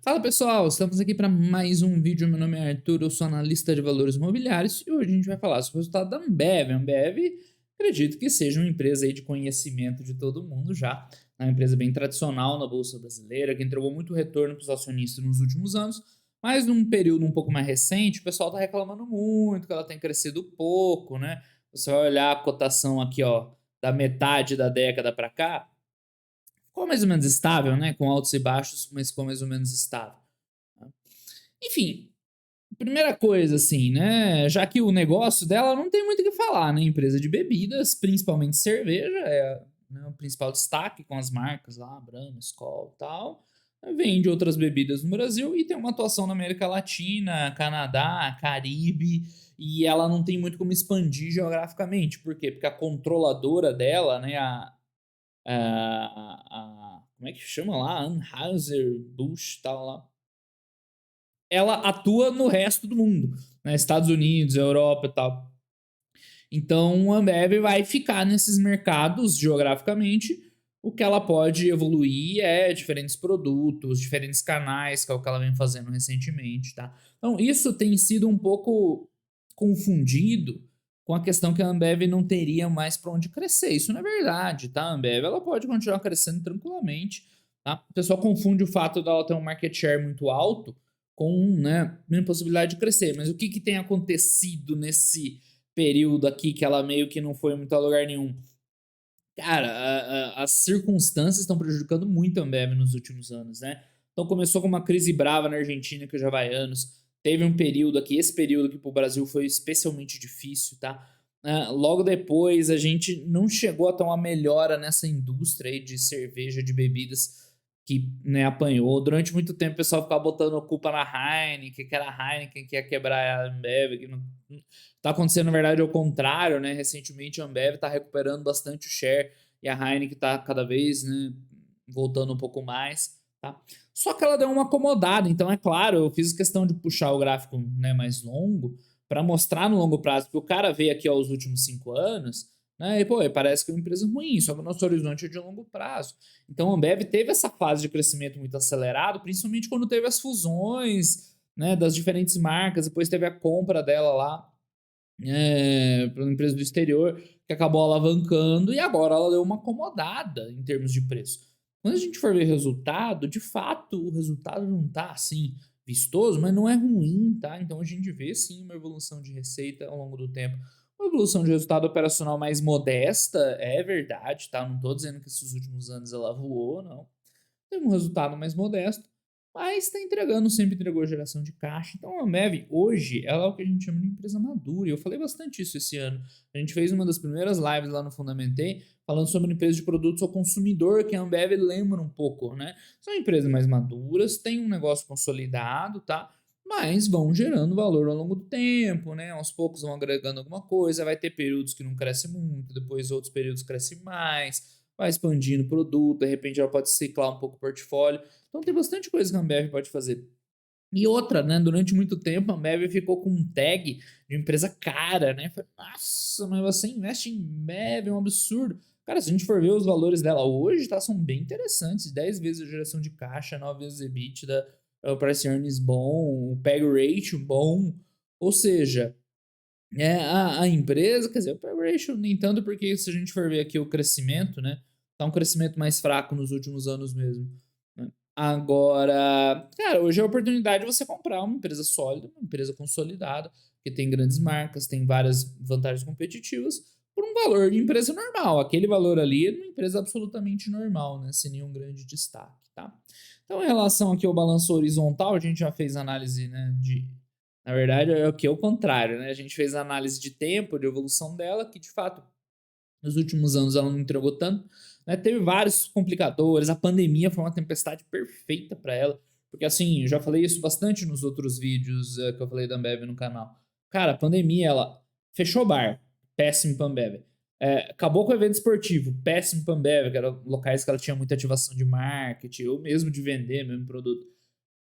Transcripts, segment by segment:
Fala pessoal, estamos aqui para mais um vídeo. Meu nome é Arthur, eu sou analista de valores imobiliários e hoje a gente vai falar sobre o resultado da Ambev. A Ambev, acredito que seja uma empresa aí de conhecimento de todo mundo já, é uma empresa bem tradicional na Bolsa Brasileira, que entregou muito retorno para os acionistas nos últimos anos, mas num período um pouco mais recente, o pessoal está reclamando muito que ela tem crescido pouco, né? Você vai olhar a cotação aqui, ó, da metade da década para cá, ficou mais ou menos estável, né? Com altos e baixos, mas ficou mais ou menos estável. Tá? Enfim, primeira coisa, assim, né? Já que o negócio dela não tem muito o que falar, né? Empresa de bebidas, principalmente cerveja, é, né, o principal destaque com as marcas lá, Brahma, Skol e tal. Vende outras bebidas no Brasil e tem uma atuação na América Latina, Canadá, Caribe, e ela não tem muito como expandir geograficamente. Por quê? Porque a controladora dela, né, como é que chama lá? Anheuser-Busch, tal lá. Ela atua no resto do mundo, né? Estados Unidos, Europa e tal. Então a Ambev vai ficar nesses mercados geograficamente. O que ela pode evoluir é diferentes produtos, diferentes canais, que é o que ela vem fazendo recentemente, tá? Então isso tem sido um pouco confundido com a questão que a Ambev não teria mais para onde crescer. Isso não é verdade, tá? A Ambev ela pode continuar crescendo tranquilamente, tá? O pessoal confunde o fato dela ter um market share muito alto com, né, a possibilidade de crescer. Mas o que tem acontecido nesse período aqui que ela meio que não foi muito a lugar nenhum? Cara, as circunstâncias estão prejudicando muito a Ambev nos últimos anos, né? Então começou com uma crise brava na Argentina, que já vai anos. Teve um período aqui, esse período aqui para o Brasil foi especialmente difícil, tá? Logo depois a gente não chegou a ter uma melhora nessa indústria aí de cerveja, de bebidas que, né, apanhou. Durante muito tempo o pessoal ficava botando a culpa na Heineken, que era a Heineken que ia quebrar a Ambev, que não, tá acontecendo, na verdade, ao contrário, né? Recentemente a Ambev tá recuperando bastante o share e a Heineken tá cada vez, né, voltando um pouco mais, tá? Só que ela deu uma acomodada, então é claro, eu fiz questão de puxar o gráfico, né, mais longo para mostrar no longo prazo, porque o cara veio aqui aos últimos 5 anos, né, e pô, parece que é uma empresa ruim, só que o nosso horizonte é de longo prazo. Então a Ambev teve essa fase de crescimento muito acelerado, principalmente quando teve as fusões, né, das diferentes marcas, depois teve a compra dela lá para uma empresa do exterior, que acabou alavancando e agora ela deu uma acomodada em termos de preço. Quando a gente for ver resultado, de fato o resultado não tá assim vistoso, mas não é ruim, tá? Então a gente vê sim uma evolução de receita ao longo do tempo. Uma evolução de resultado operacional mais modesta, é verdade, tá? Não tô dizendo que esses últimos anos ela voou, não. Teve um resultado mais modesto, mas está entregando, sempre entregou geração de caixa. Então a Ambev, hoje, ela é o que a gente chama de empresa madura. E eu falei bastante isso esse ano. A gente fez uma das primeiras lives lá no Fundamentei, falando sobre empresas de produtos ao consumidor, que a Ambev lembra um pouco, né? São empresas mais maduras, têm um negócio consolidado, tá? Mas vão gerando valor ao longo do tempo, né? Aos poucos vão agregando alguma coisa. Vai ter períodos que não cresce muito, depois outros períodos cresce mais, vai expandindo o produto, de repente ela pode ciclar um pouco o portfólio. Então tem bastante coisa que a Ambev pode fazer. E outra, né? Durante muito tempo a Ambev ficou com um tag de empresa cara, né? Falei, nossa, mas você investe em Ambev, é um absurdo. Cara, se a gente for ver os valores dela hoje, tá, são bem interessantes. 10 vezes a geração de caixa, 9 vezes EBITDA, o price earnings bom, o PEG ratio bom. Ou seja, a empresa, quer dizer, o PEG ratio nem tanto, porque se a gente for ver aqui o crescimento, né? Tá um crescimento mais fraco nos últimos anos mesmo. Né? Agora, cara, hoje é a oportunidade de você comprar uma empresa sólida, uma empresa consolidada, que tem grandes marcas, tem várias vantagens competitivas, por um valor de empresa normal. Aquele valor ali é uma empresa absolutamente normal, né? Sem nenhum grande destaque, tá? Então, em relação aqui ao balanço horizontal, a gente já fez análise, né, de na verdade, é o que é o contrário, né? A gente fez a análise de tempo, de evolução dela, que de fato, nos últimos anos ela não entregou tanto, né? Teve vários complicadores, a pandemia foi uma tempestade perfeita para ela, porque assim, eu já falei isso bastante nos outros vídeos que eu falei da Ambev no canal. Cara, a pandemia, ela fechou bar, péssimo pra Ambev. Acabou com o evento esportivo, péssimo pra Ambev, que eram locais que ela tinha muita ativação de marketing, ou mesmo de vender mesmo produto.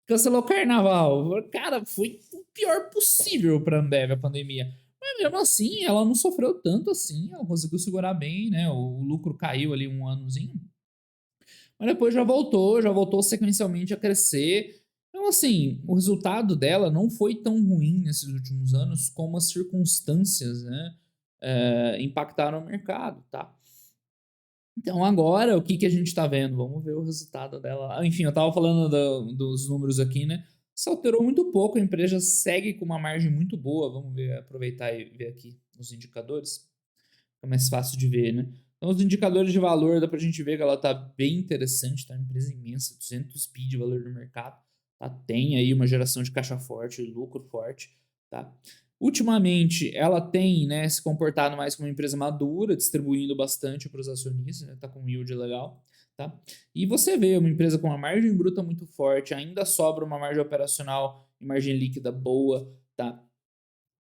Cancelou o carnaval. Cara, foi o pior possível pra Ambev a pandemia. Mas mesmo assim, ela não sofreu tanto assim. Ela conseguiu segurar bem, né? O lucro caiu ali um anozinho. Mas depois já voltou sequencialmente a crescer. Então, assim, o resultado dela não foi tão ruim nesses últimos anos como as circunstâncias, né, impactaram o mercado, tá? Então agora o que que a gente tá vendo? Vamos ver o resultado dela. Enfim, eu estava falando dos números aqui, né? Se alterou muito pouco, a empresa segue com uma margem muito boa. Vamos ver, aproveitar e ver aqui os indicadores. Fica mais fácil de ver, né? Então os indicadores de valor dá pra gente ver que ela tá bem interessante, tá? Uma empresa imensa, 200 bi de valor no mercado, tá? Tem aí uma geração de caixa forte, lucro forte, tá? Ultimamente, ela tem, né, se comportado mais como uma empresa madura, distribuindo bastante para os acionistas, né, tá com um yield legal, tá? E você vê uma empresa com uma margem bruta muito forte, ainda sobra uma margem operacional e margem líquida boa, tá?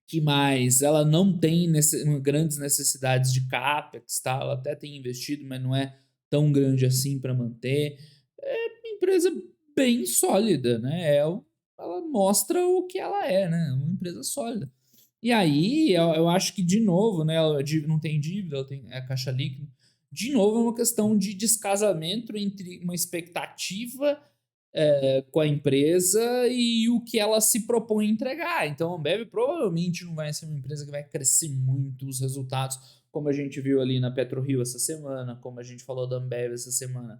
Que mais? Ela não tem grandes necessidades de capex, tá? Ela até tem investido, mas não é tão grande assim para manter. É uma empresa bem sólida, né? Ela mostra o que ela é, né? Uma empresa sólida. E aí, eu acho que, de novo, né? Ela não tem dívida, ela tem caixa líquida. De novo, é uma questão de descasamento entre uma expectativa com a empresa e o que ela se propõe a entregar. Então, a Ambev provavelmente não vai ser uma empresa que vai crescer muito os resultados, como a gente viu ali na PetroRio essa semana, como a gente falou da Ambev essa semana.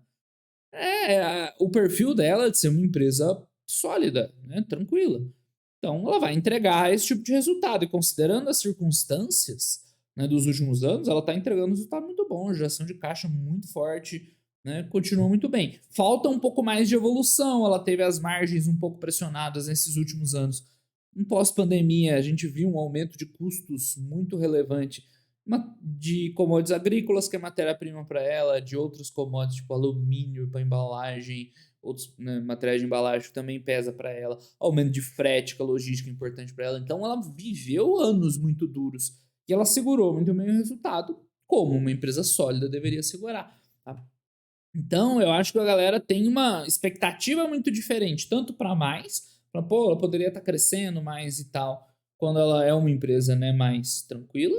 O perfil dela é de ser uma empresa sólida, né, tranquila. Então, ela vai entregar esse tipo de resultado. E considerando as circunstâncias, né, dos últimos anos, ela está entregando um resultado muito bom, geração de caixa muito forte, né, continua muito bem. Falta um pouco mais de evolução, ela teve as margens um pouco pressionadas nesses últimos anos. Em pós-pandemia, a gente viu um aumento de custos muito relevante de commodities agrícolas, que é matéria-prima para ela, de outros commodities, tipo alumínio para embalagem, outros, né, materiais de embalagem que também pesa para ela, aumento de frete, que é logística importante para ela. Então ela viveu anos muito duros e ela segurou muito bem o resultado, como uma empresa sólida deveria segurar. Tá? Então eu acho que a galera tem uma expectativa muito diferente, tanto para mais, para pô, ela poderia estar crescendo mais e tal, quando ela é uma empresa, né, mais tranquila.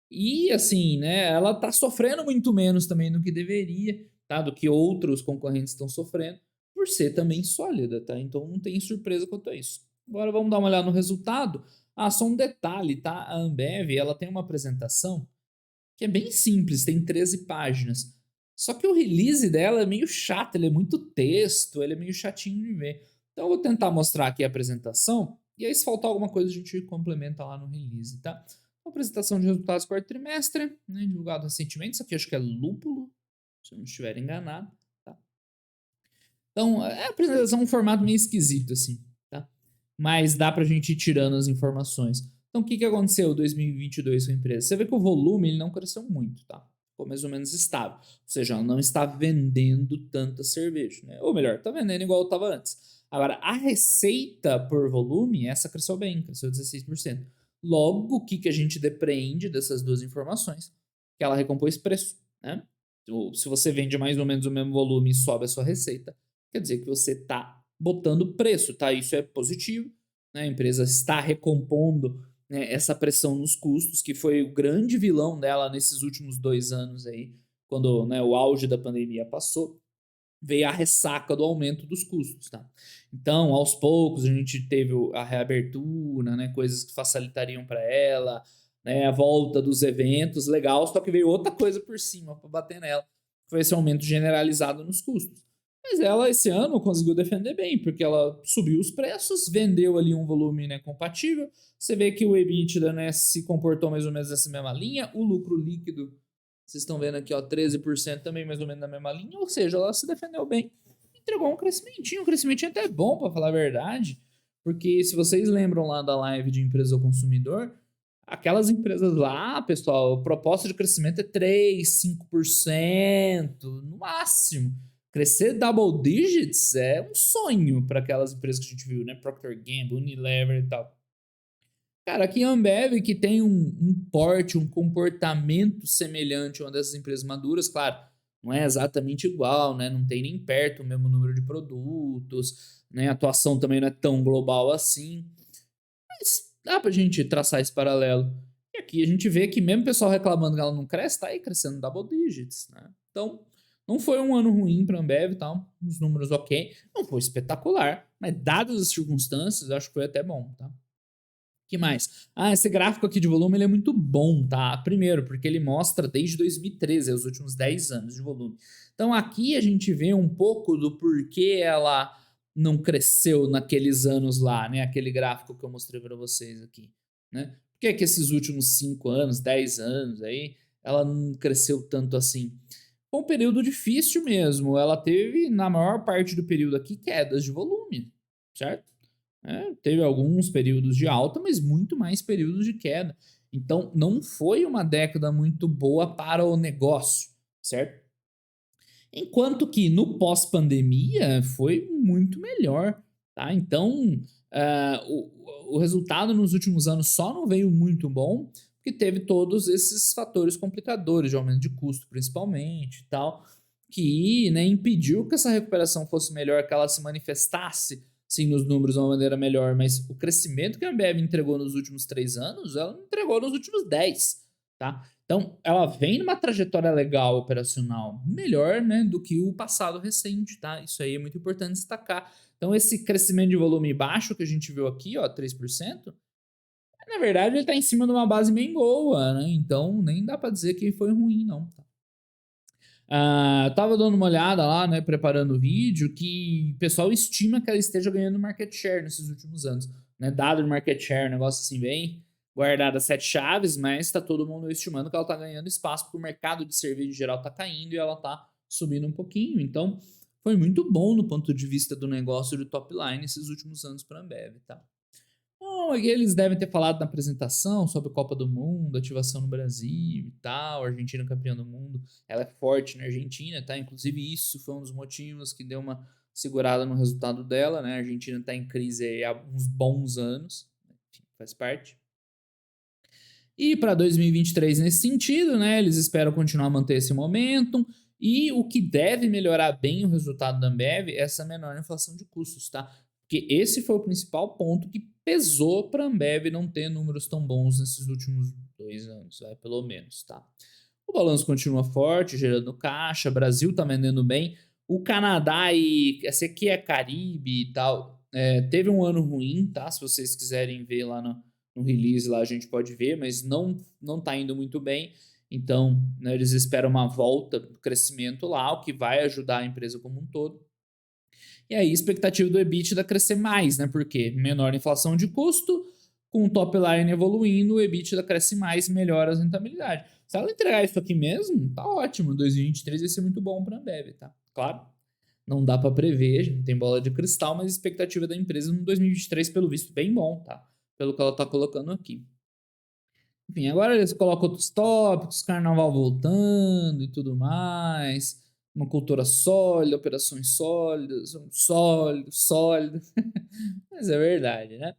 E assim, né, ela tá sofrendo muito menos também do que deveria, tá? Do que outros concorrentes estão sofrendo, por ser também sólida, tá? Então não tem surpresa quanto a isso. Agora vamos dar uma olhada no resultado. Ah, só um detalhe, tá? A Ambev, ela tem uma apresentação que é bem simples, tem 13 páginas. Só que o release dela é meio chato, ele é muito texto, ele é meio chatinho de ver. Então eu vou tentar mostrar aqui a apresentação, e aí se faltar alguma coisa a gente complementa lá no release, tá? Uma apresentação de resultados do quarto trimestre, né, divulgado recentemente, isso aqui acho que é Lúpulo, se eu não estiver enganado, tá? Então, a apresentação é um formato meio esquisito, assim, tá? Mas dá pra gente ir tirando as informações. Então, o que aconteceu em 2022 com a empresa? Você vê que o volume ele não cresceu muito, tá? Ficou mais ou menos estável. Ou seja, ela não está vendendo tanta cerveja, né? Ou melhor, está vendendo igual estava antes. Agora, a receita por volume, essa cresceu bem, cresceu 16%. Logo, o que a gente depreende dessas duas informações? Que ela recompôs preço, né? Então, se você vende mais ou menos o mesmo volume e sobe a sua receita, quer dizer que você está botando preço, tá? Isso é positivo, né? A empresa está recompondo, né, essa pressão nos custos, que foi o grande vilão dela nesses últimos 2 anos aí, quando, né, o auge da pandemia passou, veio a ressaca do aumento dos custos, tá? Então, aos poucos, a gente teve a reabertura, né, coisas que facilitariam para ela, né, a volta dos eventos, legal, só que veio outra coisa por cima para bater nela, foi esse aumento generalizado nos custos. Mas ela, esse ano, conseguiu defender bem, porque ela subiu os preços, vendeu ali um volume, né, compatível. Você vê que o EBITDA, né, se comportou mais ou menos nessa mesma linha. O lucro líquido, vocês estão vendo aqui, ó, 13% também mais ou menos na mesma linha. Ou seja, ela se defendeu bem. Entregou um crescimentinho até bom, para falar a verdade. Porque se vocês lembram lá da live de empresa ao consumidor, aquelas empresas lá, pessoal, a proposta de crescimento é 3, 5% no máximo. Crescer double digits é um sonho para aquelas empresas que a gente viu, né? Procter Gamble, Unilever e tal. Cara, aqui a Ambev, que tem um porte, um comportamento semelhante a uma dessas empresas maduras, claro, não é exatamente igual, né? Não tem nem perto o mesmo número de produtos, né? A atuação também não é tão global assim. Mas dá pra gente traçar esse paralelo. E aqui a gente vê que mesmo o pessoal reclamando que ela não cresce, tá aí crescendo double digits, né? Então, Não foi um ano ruim para a Ambev e tal, os números ok. Não foi espetacular, mas dadas as circunstâncias, acho que foi até bom, tá? Que mais? Ah, esse gráfico aqui de volume ele é muito bom, tá? Primeiro, porque ele mostra desde 2013, os últimos 10 anos de volume. Então aqui a gente vê um pouco do porquê ela não cresceu naqueles anos lá, né? Aquele gráfico que eu mostrei para vocês aqui, né? Por que que esses últimos 5 anos, 10 anos aí, ela não cresceu tanto assim? Foi um período difícil mesmo. Ela teve, na maior parte do período aqui, quedas de volume, certo? Teve alguns períodos de alta, mas muito mais períodos de queda. Então, não foi uma década muito boa para o negócio, certo? Enquanto que no pós-pandemia foi muito melhor, tá? Então, o resultado nos últimos anos só não veio muito bom, porque teve todos esses fatores complicadores, de aumento de custo principalmente e tal, que, né, impediu que essa recuperação fosse melhor, que ela se manifestasse sim nos números de uma maneira melhor, mas o crescimento que a Ambev entregou nos últimos 3 anos, ela não entregou nos últimos 10, tá? Então, ela vem numa trajetória legal operacional, melhor, né, do que o passado recente, tá? Isso aí é muito importante destacar. Então, esse crescimento de volume baixo que a gente viu aqui, ó, 3%, na verdade ele tá em cima de uma base bem boa, né? Então, nem dá para dizer que foi ruim, não, tá? Tava dando uma olhada lá, né, preparando o vídeo, que o pessoal estima que ela esteja ganhando market share nesses últimos anos, né? Dado de market share, um negócio assim bem guardado a 7 chaves, mas tá todo mundo estimando que ela tá ganhando espaço porque o mercado de cerveja em geral tá caindo e ela tá subindo um pouquinho. Então, foi muito bom no ponto de vista do negócio de top line esses últimos anos para a Ambev, tá? Bom, eles devem ter falado na apresentação sobre a Copa do Mundo, ativação no Brasil e tal, Argentina campeã do mundo. Ela é forte na Argentina, tá? Inclusive, isso foi um dos motivos que deu uma segurada no resultado dela, né? A Argentina tá em crise aí há uns bons anos, enfim, faz parte. E para 2023, nesse sentido, né? Eles esperam continuar a manter esse momentum. E o que deve melhorar bem o resultado da Ambev é essa menor inflação de custos, tá? Porque esse foi o principal ponto que pesou para a Ambev não ter números tão bons nesses últimos 2 anos, vai, pelo menos, tá? O balanço continua forte, gerando caixa, Brasil tá vendendo bem. O Canadá e esse aqui é Caribe e tal, teve um ano ruim, tá? Se vocês quiserem ver lá no release, lá a gente pode ver, mas não tá indo muito bem. Então, né, eles esperam uma volta do crescimento lá, o que vai ajudar a empresa como um todo. E aí, a expectativa do EBITDA crescer mais, né? Porque menor inflação de custo, com o top line evoluindo, o EBITDA cresce mais, melhora a rentabilidade. Se ela entregar isso aqui mesmo, tá ótimo. 2023 vai ser muito bom para a Ambev, tá? Claro, não dá para prever, a gente não tem bola de cristal, mas a expectativa da empresa no 2023, pelo visto, bem bom, tá? Pelo que ela tá colocando aqui. Enfim, agora eles colocam outros tópicos, carnaval voltando e tudo mais. Uma cultura sólida, operações sólidas, sólido, sólido. Mas é verdade, né?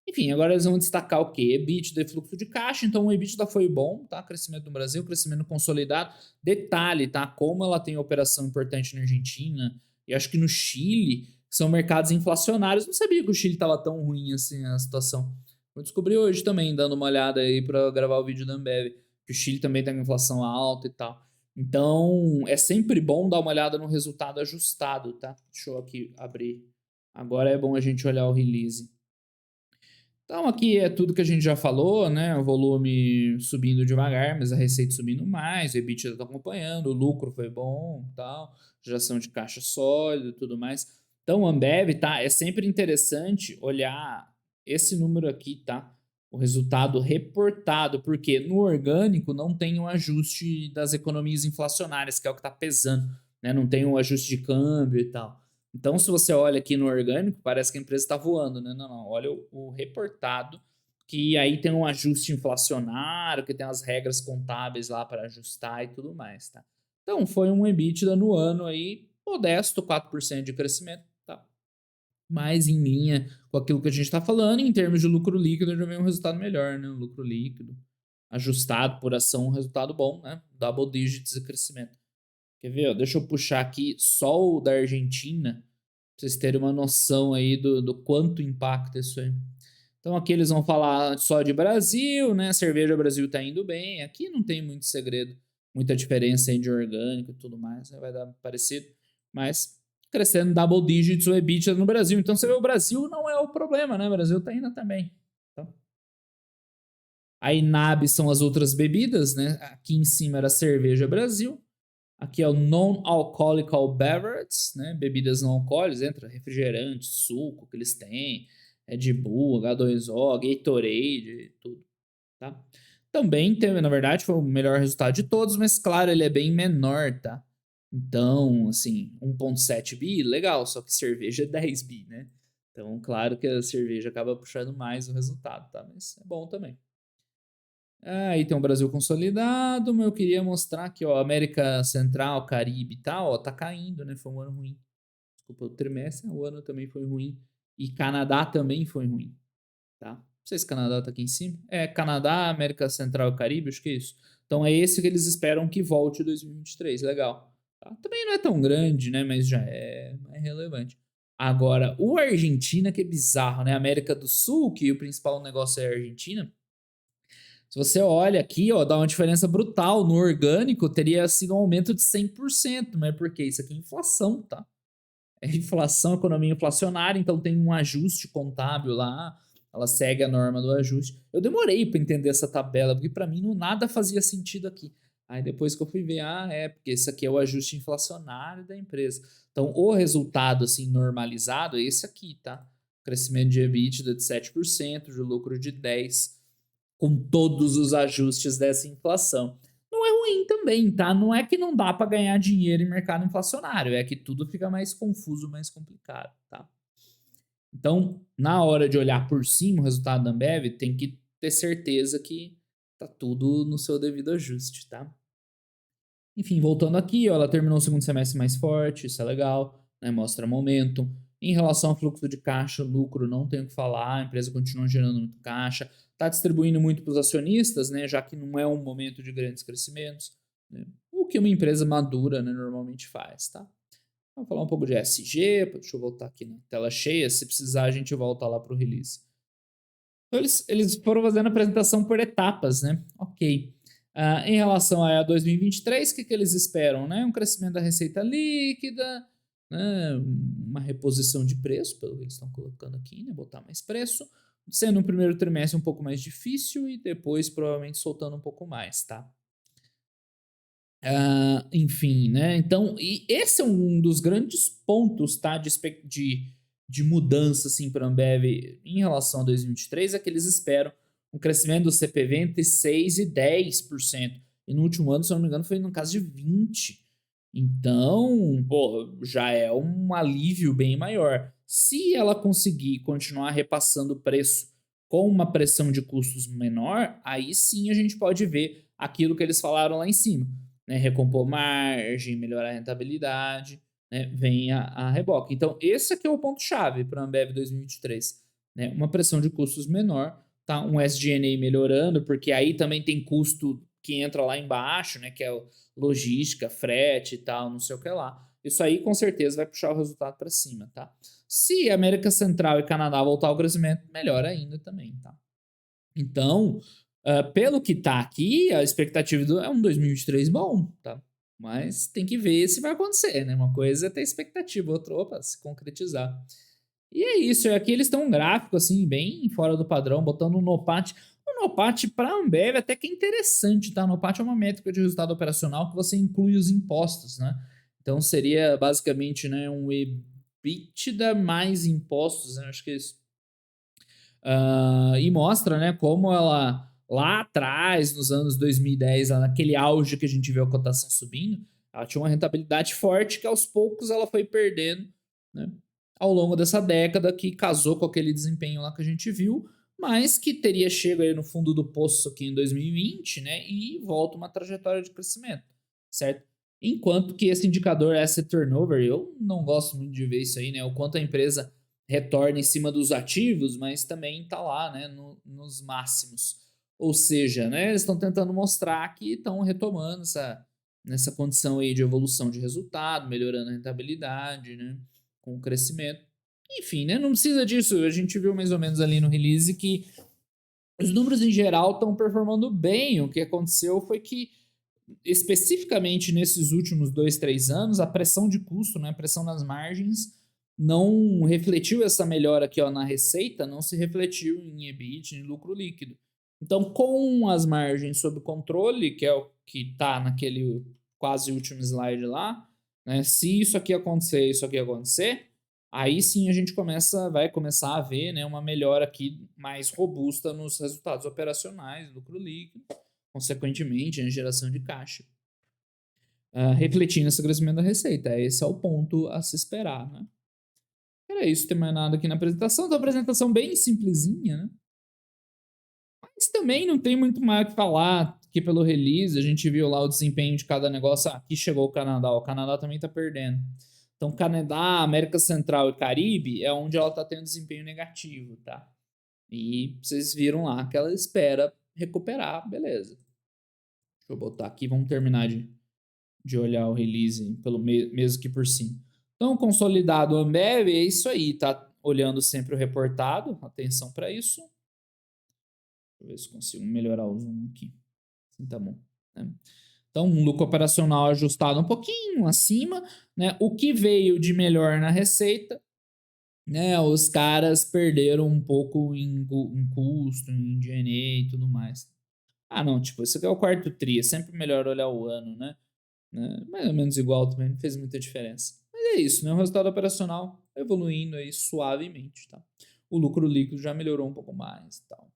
Enfim, agora eles vão destacar o quê? EBITDA e fluxo de caixa. Então, o EBITDA foi bom, tá? Crescimento no Brasil, crescimento consolidado. Detalhe, tá? Como ela tem operação importante na Argentina e acho que no Chile, são mercados inflacionários. Não sabia que o Chile estava tão ruim assim a situação. Eu descobri hoje também, dando uma olhada aí para gravar o vídeo da Ambev, que o Chile também tem inflação alta e tal. Então, é sempre bom dar uma olhada no resultado ajustado, tá? Deixa eu aqui abrir. Agora é bom a gente olhar o release. Então, aqui é tudo que a gente já falou, né? O volume subindo devagar, mas a receita subindo mais, o EBITDA está acompanhando, o lucro foi bom, tal, geração de caixa sólida e tudo mais. Então, Ambev, tá? É sempre interessante olhar esse número aqui, tá? O resultado reportado, porque no orgânico não tem o ajuste das economias inflacionárias, que é o que está pesando, né? Não tem o ajuste de câmbio e tal. Então, se você olha aqui no orgânico, parece que a empresa está voando, né? Não, não. Olha o reportado, que aí tem um ajuste inflacionário, que tem as regras contábeis lá para ajustar e tudo mais, tá? Então, foi um EBITDA no ano aí, modesto, 4% de crescimento, tá? Mas em linha com aquilo que a gente está falando, em termos de lucro líquido, já vem um resultado melhor, né? O lucro líquido ajustado por ação, um resultado bom, né? Double digits de crescimento. Quer ver? Ó, deixa eu puxar aqui só o da Argentina, pra vocês terem uma noção aí do quanto impacta isso aí. Então aqui eles vão falar só de Brasil, né? A cerveja Brasil tá indo bem. Aqui não tem muito segredo. muita diferença aí de orgânico e tudo mais, né? Vai dar parecido, mas crescendo double digits o EBITDA no Brasil. Então você vê, o Brasil não é o problema, né? O Brasil tá indo também. Tá? A INAB são as outras bebidas, né? Aqui em cima era cerveja Brasil. Aqui é o Non-Alcoholic Beverages, né? Bebidas não alcoólicas, entra refrigerante, suco que eles têm, Red Bull, H2O, Gatorade, tudo, tá? Também teve, na verdade, foi o melhor resultado de todos, mas claro, ele é bem menor, tá? Então, assim, 1,7 bi, legal, só que cerveja é 10 bi, né? Então, claro que a cerveja acaba puxando mais o resultado, tá? Mas é bom também. Aí tem o Brasil consolidado, mas eu queria mostrar aqui, ó, América Central, Caribe e tal, ó, tá caindo, né? Foi um ano ruim. Desculpa, o trimestre, o ano também foi ruim. E Canadá também foi ruim, tá? Não sei se Canadá tá aqui em cima. É, Canadá, América Central e Caribe, acho que é isso. Então é esse que eles esperam que volte em 2023, legal. Tá? Também não é tão grande, né? Mas já é mais relevante. Agora, o Argentina, que é bizarro, né? América do Sul, que o principal negócio é a Argentina. Se você olha aqui, ó, dá uma diferença brutal. No orgânico teria sido um aumento de 100%, mas por quê? Isso aqui é inflação, tá? É inflação, economia inflacionária, então tem um ajuste contábil lá, ela segue a norma do ajuste. Eu demorei para entender essa tabela, porque para mim não nada fazia sentido aqui. Aí depois que eu fui ver, porque esse aqui é o ajuste inflacionário da empresa. Então o resultado assim normalizado é esse aqui, tá? Crescimento de EBITDA de 7%, de lucro de 10%, com todos os ajustes dessa inflação. Não é ruim também, tá? Não é que não dá para ganhar dinheiro em mercado inflacionário, é que tudo fica mais confuso, mais complicado, tá? Então, na hora de olhar por cima o resultado da Ambev, tem que ter certeza que tá tudo no seu devido ajuste, tá? Enfim, voltando aqui, ó, ela terminou o segundo semestre mais forte, isso é legal, né? Mostra momentum. Em relação ao fluxo de caixa, lucro, não tenho o que falar, a empresa continua gerando muito caixa, está distribuindo muito para os acionistas, né? Já que não é um momento de grandes crescimentos, né? O que uma empresa madura, né, normalmente faz, tá? Vamos falar um pouco de SG, deixa eu voltar aqui na tela cheia, se precisar a gente volta lá para o release. Então, eles foram fazendo a apresentação por etapas, né? Ok. Em relação a 2023, o que eles esperam? Né? Um crescimento da receita líquida, né? Uma reposição de preço, pelo que eles estão colocando aqui, né? Botar mais preço, sendo no primeiro trimestre um pouco mais difícil e depois provavelmente soltando um pouco mais, tá? Enfim, né? Então, e esse é um dos grandes pontos, tá? De mudança, assim, para a Ambev em relação a 2023, é que eles esperam um crescimento do CPV entre 6% e 10%. E no último ano, se eu não me engano, foi no caso de 20%. Então, pô, já é um alívio bem maior. Se ela conseguir continuar repassando o preço com uma pressão de custos menor, aí sim a gente pode ver aquilo que eles falaram lá em cima, né? Recompor margem, melhorar a rentabilidade, né? Vem a reboque. Então, esse aqui é o ponto-chave para a Ambev 2023, né? Uma pressão de custos menor, tá? Um SG&A melhorando, porque aí também tem custo que entra lá embaixo, né? Que é logística, frete e tal, não sei o que lá. Isso aí com certeza vai puxar o resultado para cima, tá? Se América Central e Canadá voltar ao crescimento, melhor ainda também, tá? Então, pelo que tá aqui, a expectativa é um 2023 bom, tá? Mas tem que ver se vai acontecer, né? Uma coisa é ter expectativa, outra, opa, se concretizar. E é isso, aqui eles têm um gráfico, assim, bem fora do padrão, botando um NOPAT. O NOPAT para Ambev até que é interessante, tá? O NOPAT é uma métrica de resultado operacional que você inclui os impostos, né? Então seria basicamente, né, um EBITDA mais impostos, né? Acho que é isso. E mostra, né, como ela lá atrás, nos anos 2010, lá naquele auge que a gente viu a cotação subindo, ela tinha uma rentabilidade forte que aos poucos ela foi perdendo, né, ao longo dessa década, que casou com aquele desempenho lá que a gente viu, mas que teria chego aí no fundo do poço aqui em 2020, né, e volta uma trajetória de crescimento, certo? Enquanto que esse indicador asset turnover, eu não gosto muito de ver isso aí, né, o quanto a empresa retorna em cima dos ativos, mas também está lá, né, nos máximos. Ou seja, né, eles estão tentando mostrar que estão retomando nessa condição aí de evolução de resultado, melhorando a rentabilidade, né, com o crescimento. Enfim, né, não precisa disso. A gente viu mais ou menos ali no release que os números em geral estão performando bem. O que aconteceu foi que especificamente nesses últimos 2, 3 anos, a pressão de custo, né, a pressão nas margens, não refletiu essa melhora aqui ó, na receita, não se refletiu em EBIT, em lucro líquido. Então, com as margens sob controle, que é o que está naquele quase último slide lá, né, se isso aqui acontecer, aí sim a gente vai começar a ver, né, uma melhora aqui mais robusta nos resultados operacionais, lucro líquido, consequentemente, a geração de caixa. Refletindo esse crescimento da receita. Esse é o ponto a se esperar, né? Era isso, tem mais nada aqui na apresentação. Então, apresentação bem simplesinha, né? Mas também não tem muito mais o que falar. Aqui pelo release, a gente viu lá o desempenho de cada negócio. Aqui chegou o Canadá. O Canadá também tá perdendo. Então, Canadá, América Central e Caribe é onde ela tá tendo desempenho negativo, tá? E vocês viram lá que ela espera recuperar, beleza. Deixa eu botar aqui, vamos terminar de olhar o release pelo mesmo que por cima. Então, consolidado Ambev é isso aí, tá olhando sempre o reportado, atenção para isso. Deixa eu ver se consigo melhorar o zoom aqui. Assim tá bom. Né? Então, um lucro operacional ajustado um pouquinho acima, né? O que veio de melhor na receita, né? Os caras perderam um pouco em custo, em G&A e tudo mais. Não, tipo, isso aqui é o quarto tri, é sempre melhor olhar o ano, né? Mais ou menos igual também, não fez muita diferença. Mas é isso, né? O resultado operacional evoluindo aí suavemente, tá? O lucro líquido já melhorou um pouco mais e tal.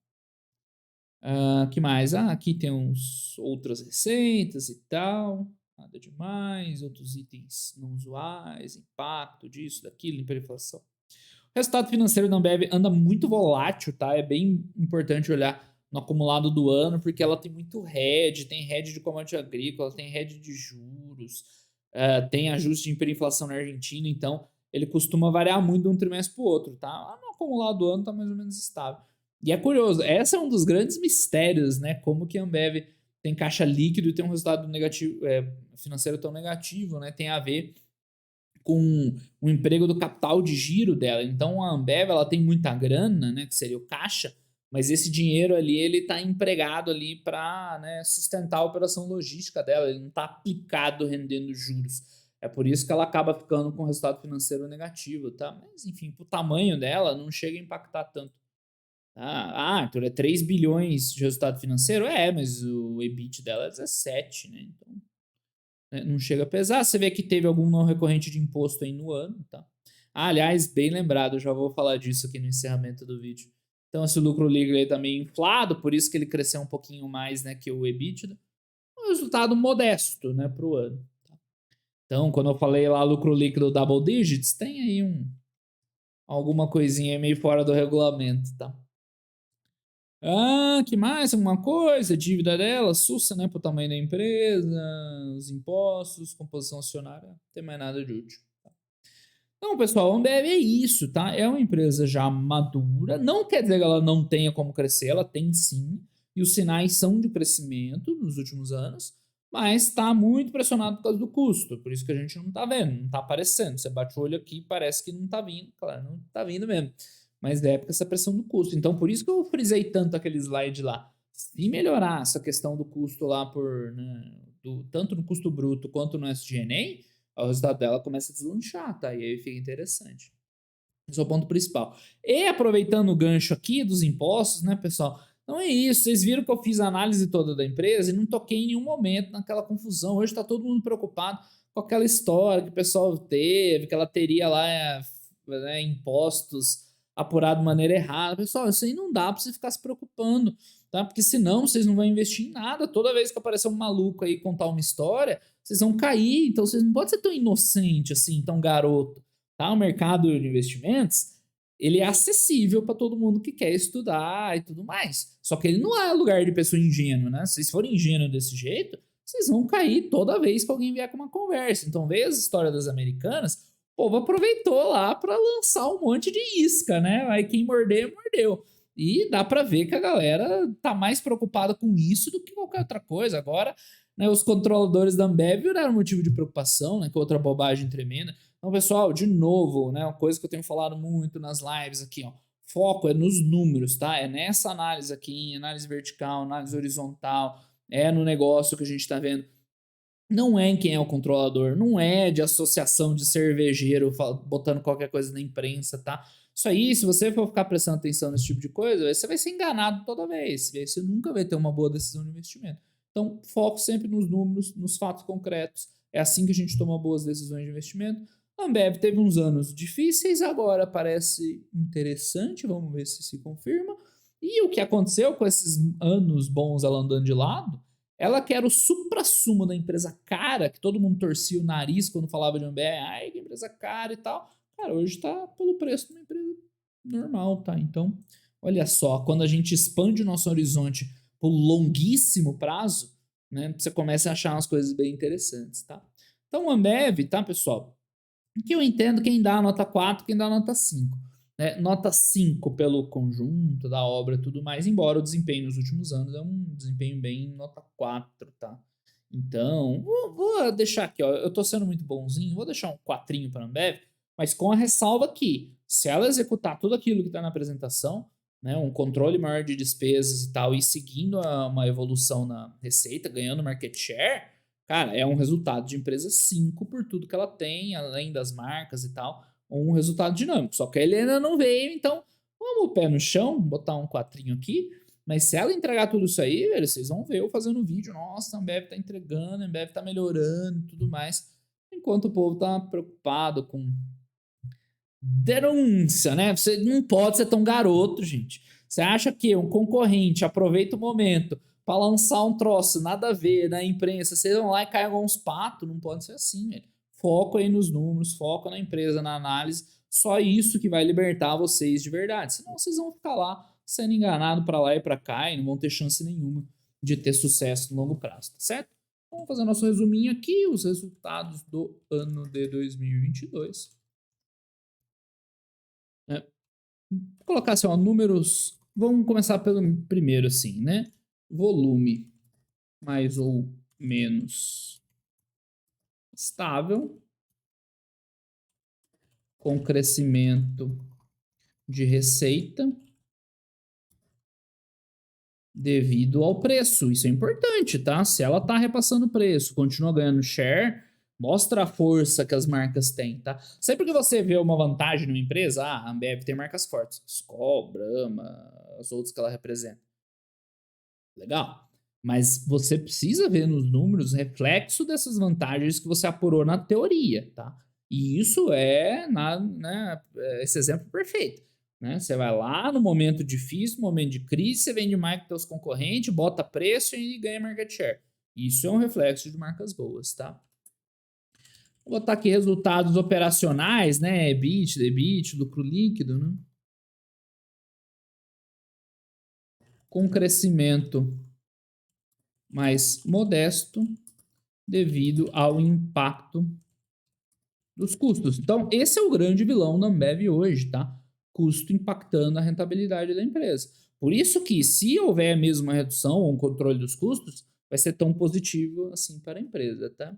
Que mais? Aqui tem outras receitas e tal. Nada demais. Outros itens não usuais, impacto disso, daquilo, hiperinflação. O resultado financeiro da Ambev anda muito volátil, tá? É bem importante olhar no acumulado do ano, porque ela tem muito hedge, tem hedge de commodity agrícola, tem hedge de juros, tem ajuste de hiperinflação na Argentina, então ele costuma variar muito de um trimestre para o outro, tá? No acumulado do ano tá mais ou menos estável. E é curioso, esse é um dos grandes mistérios, né? Como que a Ambev tem caixa líquido e tem um resultado negativo, financeiro tão negativo, né? Tem a ver com o emprego do capital de giro dela. Então a Ambev ela tem muita grana, né, que seria o caixa, mas esse dinheiro ali ele está empregado ali para, né, sustentar a operação logística dela, ele não está aplicado rendendo juros. É por isso que ela acaba ficando com resultado financeiro negativo, tá? Mas enfim, pro tamanho dela não chega a impactar tanto. Arthur, é 3 bilhões de resultado financeiro? Mas o EBIT dela é 17, né? Então não chega a pesar. Você vê que teve algum não recorrente de imposto aí no ano, tá? Aliás, bem lembrado, já vou falar disso aqui no encerramento do vídeo. Então, esse lucro líquido aí tá meio inflado, por isso que ele cresceu um pouquinho mais, né, que o EBITDA. Um resultado modesto, né, pro ano. Tá? Então, quando eu falei lá lucro líquido double digits, tem aí alguma coisinha meio fora do regulamento, tá? Que mais? Alguma coisa? Dívida dela, sussa, né? Pro tamanho da empresa, os impostos, composição acionária, não tem mais nada de útil. Tá? Então, pessoal, a Ambev é isso, tá? É uma empresa já madura, não quer dizer que ela não tenha como crescer, ela tem sim, e os sinais são de crescimento nos últimos anos, mas está muito pressionado por causa do custo, por isso que a gente não tá vendo, não tá aparecendo. Você bate o olho aqui e parece que não tá vindo, claro, não tá vindo mesmo. Mas é porque essa pressão do custo. Então, por isso que eu frisei tanto aquele slide lá. Se melhorar essa questão do custo lá né, tanto no custo bruto quanto no SG&A, o resultado dela começa a deslanchar, tá? E aí fica interessante. Esse é o ponto principal. E aproveitando o gancho aqui dos impostos, né, pessoal? Não é isso. Vocês viram que eu fiz a análise toda da empresa e não toquei em nenhum momento naquela confusão. Hoje está todo mundo preocupado com aquela história que o pessoal teve, que ela teria lá né, impostos apurado de maneira errada. Pessoal, isso aí não dá para você ficar se preocupando, tá? Porque senão vocês não vão investir em nada. Toda vez que aparecer um maluco aí contar uma história, vocês vão cair. Então vocês não podem ser tão inocente assim, tão garoto. Tá? O mercado de investimentos ele é acessível para todo mundo que quer estudar e tudo mais. Só que ele não é lugar de pessoa ingênua, né? Se vocês forem ingênuos desse jeito, vocês vão cair toda vez que alguém vier com uma conversa. Então, veio as histórias das americanas, o povo aproveitou lá para lançar um monte de isca, né? Aí quem morder, mordeu. E dá para ver que a galera tá mais preocupada com isso do que qualquer outra coisa. Agora, né, os controladores da Ambev viraram motivo de preocupação, né? Que é outra bobagem tremenda. Então, pessoal, de novo, né, uma coisa que eu tenho falado muito nas lives aqui, ó, foco é nos números, tá? É nessa análise aqui, análise vertical, análise horizontal, é no negócio que a gente está vendo não é em quem é o controlador, não é de associação de cervejeiro botando qualquer coisa na imprensa, tá? Isso aí, se você for ficar prestando atenção nesse tipo de coisa, você vai ser enganado toda vez. Você nunca vai ter uma boa decisão de investimento. Então, foco sempre nos números, nos fatos concretos. É assim que a gente toma boas decisões de investimento. A Ambev teve uns anos difíceis, agora parece interessante, vamos ver se confirma. E o que aconteceu com esses anos bons ela andando de lado? Ela que era o suprassumo da empresa cara, que todo mundo torcia o nariz quando falava de Ambev, ai, que empresa cara e tal. Cara, hoje tá pelo preço de uma empresa normal, tá? Então, olha só, quando a gente expande o nosso horizonte por longuíssimo prazo, né, você começa a achar umas coisas bem interessantes, tá? Então, o Ambev, tá, pessoal? Que eu entendo quem dá a nota 4, quem dá a nota 5. Né? Nota 5 pelo conjunto da obra e tudo mais, embora o desempenho nos últimos anos é um desempenho bem nota 4, tá? Então, vou deixar aqui, ó, eu tô sendo muito bonzinho, vou deixar um 4 para a Ambev, mas com a ressalva que, se ela executar tudo aquilo que está na apresentação, né, um controle maior de despesas e tal, e seguindo uma evolução na receita, ganhando market share, cara, é um resultado de empresa 5 por tudo que ela tem, além das marcas e tal, um resultado dinâmico. Só que ele ainda não veio, então vamos o pé no chão, botar um 4 aqui. Mas se ela entregar tudo isso aí, velho, vocês vão ver eu fazendo vídeo. Nossa, a Ambev tá entregando, a Ambev tá melhorando e tudo mais. Enquanto o povo tá preocupado com denúncia, né? Você não pode ser tão garoto, gente. Você acha que um concorrente aproveita o momento para lançar um troço, nada a ver, na imprensa, vocês vão lá e caem uns patos? Não pode ser assim, velho. Foco aí nos números, foco na empresa, na análise. Só isso que vai libertar vocês de verdade. Senão vocês vão ficar lá sendo enganados para lá e para cá e não vão ter chance nenhuma de ter sucesso no longo prazo, tá certo? Vamos fazer nosso resuminho aqui, os resultados do ano de 2022. Vou colocar assim, ó, números. Vamos começar pelo primeiro, assim, né? Volume mais ou menos estável, com crescimento de receita devido ao preço. Isso é importante, tá? Se ela tá repassando o preço, continua ganhando share, mostra a força que as marcas têm, tá? Sempre que você vê uma vantagem numa empresa, a Ambev tem marcas fortes, Skol, Brahma, as outras que ela representa. Legal. Mas você precisa ver nos números reflexo dessas vantagens que você apurou na teoria, tá? E isso esse exemplo perfeito. Né? Você vai lá no momento difícil, no momento de crise, você vende mais que seus concorrentes, bota preço e ganha market share. Isso é um reflexo de marcas boas, tá? Vou botar aqui resultados operacionais, né? EBIT, lucro líquido, né? Com crescimento mais modesto devido ao impacto dos custos. Então, esse é o grande vilão da Ambev hoje, tá? Custo impactando a rentabilidade da empresa. Por isso que, se houver mesmo uma redução ou um controle dos custos, vai ser tão positivo assim para a empresa, tá?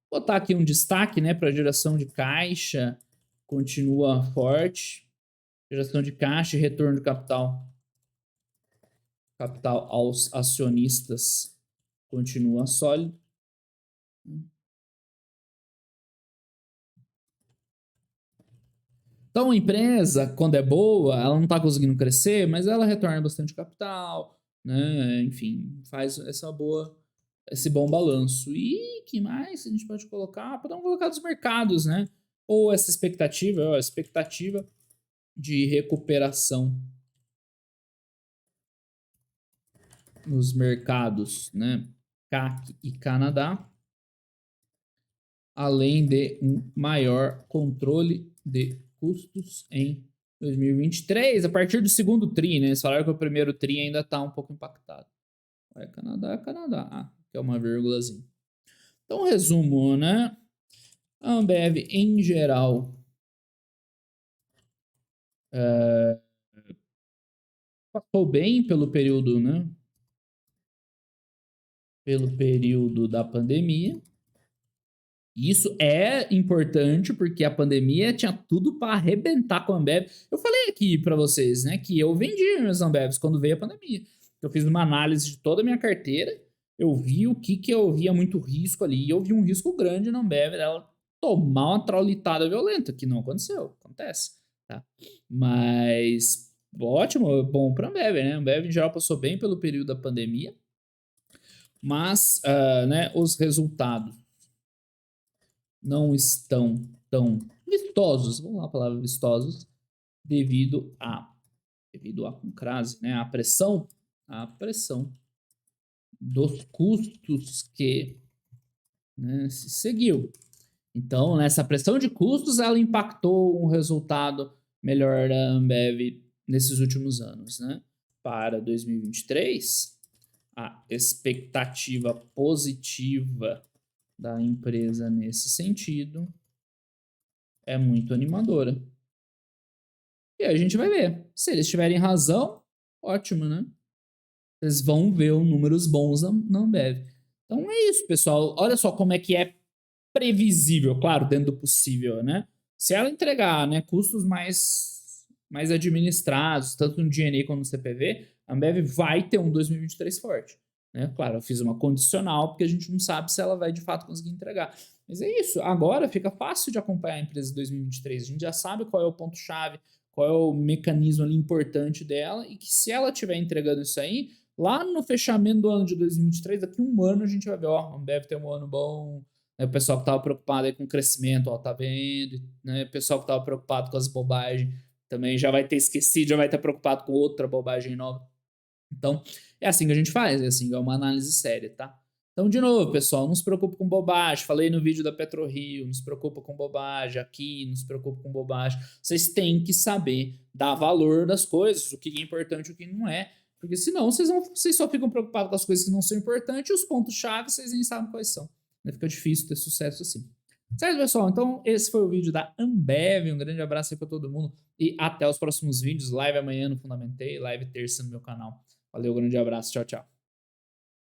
Vou botar aqui um destaque, né, para a geração de caixa, continua forte. Geração de caixa e retorno de capital aos acionistas continua sólido. Então, a empresa, quando é boa, ela não está conseguindo crescer, mas ela retorna bastante capital, né? Enfim, faz esse bom balanço. E que mais a gente pode colocar? Podemos colocar dos mercados, né? Ou essa expectativa, a expectativa de recuperação nos mercados, né? CAC e Canadá, além de um maior controle de custos em 2023, a partir do segundo TRI, né? Eles falaram que o primeiro TRI ainda está um pouco impactado. É Canadá. Que é uma vírgulazinha. Então, resumo, né? A Ambev, em geral, passou bem pelo período, né? Pelo período da pandemia. Isso é importante porque a pandemia tinha tudo para arrebentar com a Ambev. Eu falei aqui para vocês, né, que eu vendi meus Ambevs quando veio a pandemia. Eu fiz uma análise de toda a minha carteira, eu vi o que eu via muito risco ali, e eu vi um risco grande na Ambev dela tomar uma traulitada violenta, que não aconteceu, acontece, tá? Mas ótimo, bom pra Ambev, né? A Ambev em geral passou bem pelo período da pandemia, mas né, os resultados não estão tão vistosos, vamos lá a palavra vistosos, devido a com crase, né, a pressão dos custos que, né, se seguiu. Então, nessa pressão de custos, ela impactou um resultado melhor da Ambev nesses últimos anos, né? Para 2023, a expectativa positiva da empresa nesse sentido é muito animadora. E aí a gente vai ver. Se eles tiverem razão, ótimo, né? Eles vão ver números bons na Ambev. Então é isso, pessoal. Olha só como é que é previsível, claro, dentro do possível, né? Se ela entregar, né, custos mais administrados, tanto no G&A quanto no CPV, a Ambev vai ter um 2023 forte, né? Claro, eu fiz uma condicional porque a gente não sabe se ela vai de fato conseguir entregar. Mas é isso, agora fica fácil de acompanhar a empresa de 2023. A gente já sabe qual é o ponto-chave, qual é o mecanismo ali importante dela e que se ela estiver entregando isso aí, lá no fechamento do ano de 2023, daqui a um ano a gente vai ver, ó, a Ambev tem um ano bom, né? O pessoal que estava preocupado aí com o crescimento, ó, tá vendo, né? O pessoal que estava preocupado com as bobagens também já vai ter esquecido, já vai estar preocupado com outra bobagem nova. Então, é assim que a gente faz, é assim, é uma análise séria, tá? Então, de novo, pessoal, não se preocupe com bobagem. Falei no vídeo da PetroRio, não se preocupa com bobagem. Aqui, não se preocupa com bobagem. Vocês têm que saber dar valor das coisas, o que é importante e o que não é. Porque senão vocês só ficam preocupados com as coisas que não são importantes e os pontos-chave vocês nem sabem quais são. Fica difícil ter sucesso assim. Certo, pessoal? Então, esse foi o vídeo da Ambev. Um grande abraço aí para todo mundo e até os próximos vídeos. Live amanhã no Fundamentei, live terça no meu canal. Valeu, grande abraço. Tchau, tchau.